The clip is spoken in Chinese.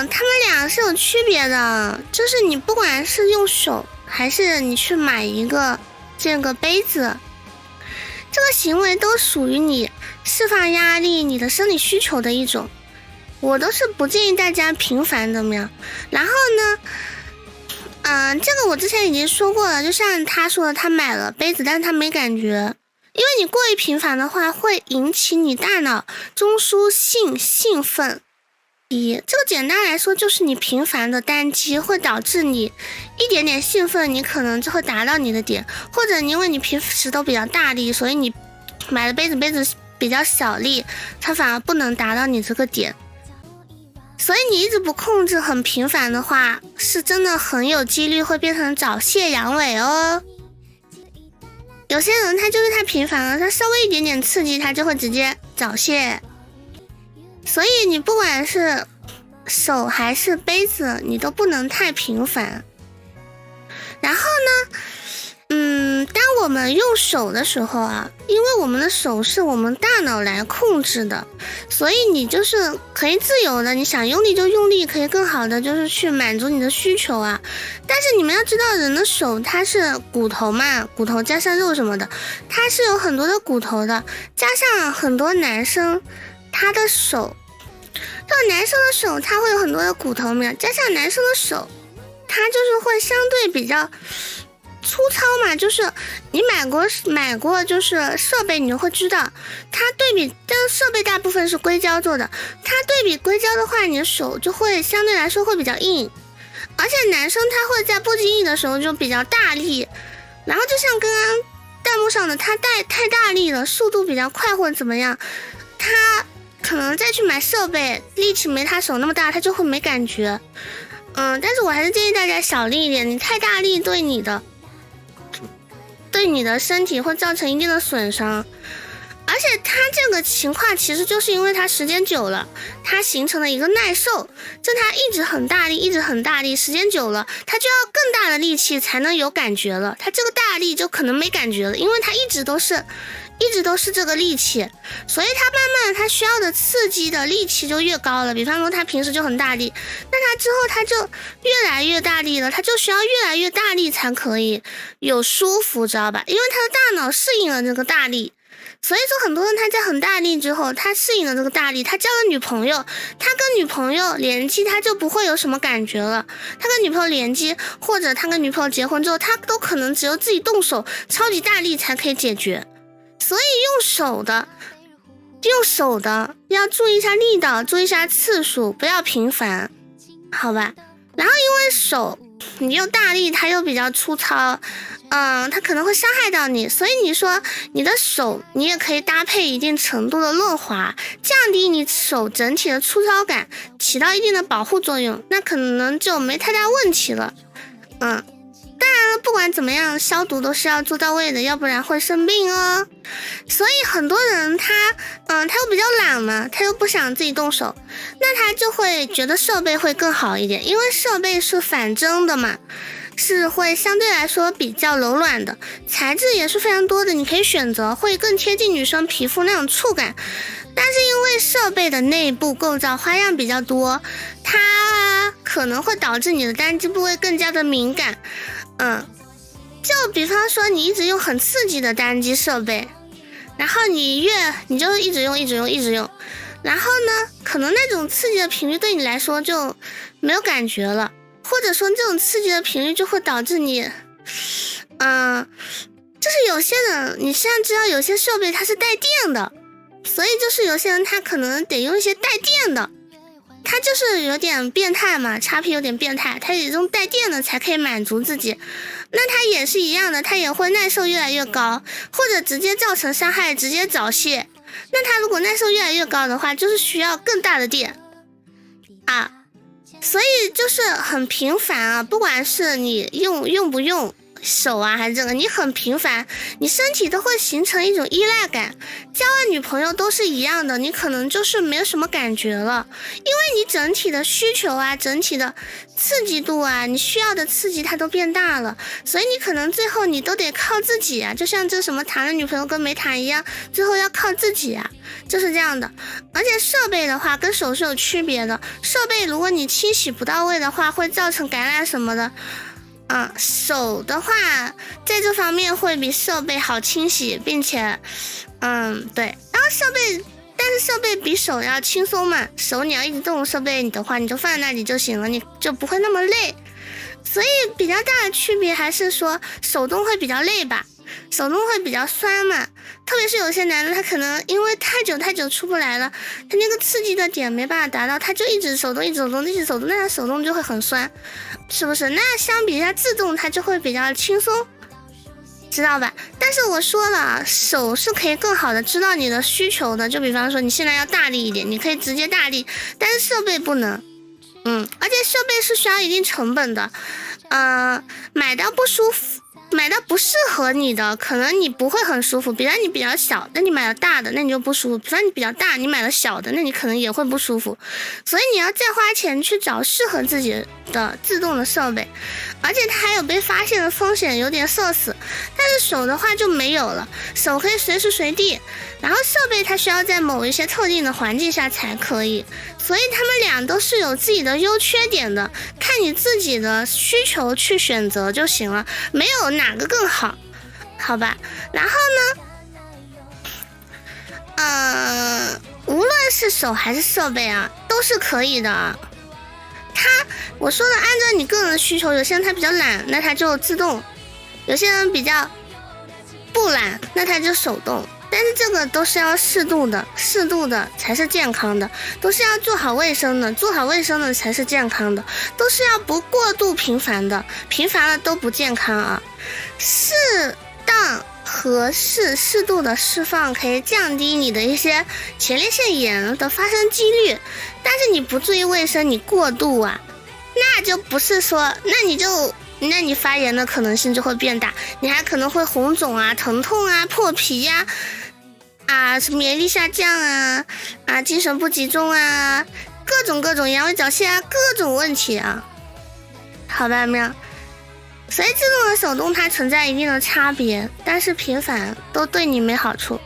他们俩是有区别的，就是你不管是用手还是你去买一个这个杯子，这个行为都属于你释放压力、你的生理需求的一种。我都是不建议大家频繁怎么样。然后呢，这个我之前已经说过了，就像他说的，他买了杯子，但是他没感觉，因为你过于频繁的话，会引起你大脑中枢性兴奋。这个简单来说就是你频繁的单击会导致你一点点兴奋，你可能就会达到你的点，或者因为你平时都比较大力，所以你买的杯子比较小力，它反而不能达到你这个点。所以你一直不控制很频繁的话，是真的很有几率会变成早泄阳痿哦。有些人他就是太频繁了，他稍微一点点刺激他就会直接早泄。所以你不管是手还是杯子，你都不能太频繁。然后呢，当我们用手的时候啊，因为我们的手是我们大脑来控制的，所以你就是可以自由的，你想用力就用力，可以更好的就是去满足你的需求啊。但是你们要知道，人的手它是骨头嘛，骨头加上肉什么的，它是有很多的骨头的，加上很多男生他的手，这个男生的手他会有很多的骨头嘛，加上男生的手他就是会相对比较粗糙嘛，就是你买过就是设备，你就会知道它对比，但是设备大部分是硅胶做的，它对比硅胶的话，你的手就会相对来说会比较硬，而且男生他会在不经意的时候就比较大力，然后就像刚刚弹幕上的他太大力了，速度比较快或者怎么样，他可能再去买设备，力气没他手那么大，他就会没感觉。但是我还是建议大家小力一点，你太大力对你的身体会造成一定的损伤。而且它这个情况其实就是因为它时间久了，它形成了一个耐受，就它一直很大力，时间久了它就要更大的力气才能有感觉了，它这个大力就可能没感觉了，因为它一直都是这个力气，所以它慢慢它需要的刺激的力气就越高了。比方说它平时就很大力，那它之后它就越来越大力了，它就需要越来越大力才可以有舒服，知道吧？因为它的大脑适应了这个大力，所以说很多人他在很大力之后，他适应了这个大力，他交了女朋友，他跟女朋友联机，他就不会有什么感觉了。他跟女朋友联机，或者他跟女朋友结婚之后，他都可能只有自己动手超级大力才可以解决。所以用手的要注意一下力道，注意一下次数，不要频繁，好吧？然后因为手你又大力，它又比较粗糙，它可能会伤害到你，所以你说你的手你也可以搭配一定程度的润滑，降低你手整体的粗糙感，起到一定的保护作用，那可能就没太大问题了。当然了，不管怎么样，消毒都是要做到位的，要不然会生病哦。所以很多人他又比较懒嘛，他又不想自己动手，那他就会觉得设备会更好一点，因为设备是反蒸的嘛，是会相对来说比较柔软的，材质也是非常多的，你可以选择，会更贴近女生皮肤那种触感。但是因为设备的内部构造花样比较多，它可能会导致你的单击部位更加的敏感。就比方说你一直用很刺激的单击设备，然后你就一直用，然后呢，可能那种刺激的频率对你来说就没有感觉了，或者说这种刺激的频率就会导致你，就是有些人，你现在知道有些设备它是带电的，所以就是有些人他可能得用一些带电的。他就是有点变态嘛，XP有点变态，他也用带电的才可以满足自己。那他也是一样的，他也会耐受越来越高，或者直接造成伤害，直接早泄。那他如果耐受越来越高的话，就是需要更大的电啊。所以就是很频繁啊，不管是你用不用，手啊还是这个，你很频繁，你身体都会形成一种依赖感。交完女朋友都是一样的，你可能就是没有什么感觉了，因为你整体的需求啊，整体的刺激度啊，你需要的刺激它都变大了，所以你可能最后你都得靠自己啊，就像这什么谈了女朋友跟没谈一样，最后要靠自己啊，就是这样的。而且设备的话跟手是有区别的，设备如果你清洗不到位的话，会造成感染什么的。手的话在这方面会比设备好清洗，并且对，然后但是设备比手要轻松嘛，手你要一直动，设备的话你就放在那里就行了，你就不会那么累。所以比较大的区别还是说手动会比较累吧，手动会比较酸嘛，特别是有些男的他可能因为太久出不来了，他那个刺激的点没办法达到，他就一直手动，那他手动就会很酸，是不是？那相比下自动它就会比较轻松，知道吧？但是我说了，手是可以更好的知道你的需求的，就比方说你现在要大力一点，你可以直接大力，但是设备不能。而且设备是需要一定成本的，买到不舒服，买到不适合你的，可能你不会很舒服。比方你比较小，那你买了大的，那你就不舒服；比方你比较大，你买了小的，那你可能也会不舒服。所以你要再花钱去找适合自己的自动的设备，而且它还有被发现的风险，有点社死。但是手的话就没有了，手可以随时随地，然后设备它需要在某一些特定的环境下才可以。所以他们俩都是有自己的优缺点的，看你自己的需求去选择就行了，没有哪个更好，好吧？然后呢，无论是手还是设备啊，都是可以的。我说的按照你个人的需求，有些人他比较懒，那他就自动；有些人比较不懒，那他就手动。但是这个都是要适度的才是健康的，都是要做好卫生的才是健康的，都是要不过度频繁的，频繁了都不健康啊。适当合适适度的释放可以降低你的一些前列腺炎的发生几率，但是你不注意卫生，你过度啊，那就不是说，那你发炎的可能性就会变大，你还可能会红肿啊、疼痛啊、破皮呀、什么免疫力下降啊、精神不集中啊，各种阳痿早泄啊，各种问题啊，好吧没有？所以自动和手动它存在一定的差别，但是频繁都对你没好处。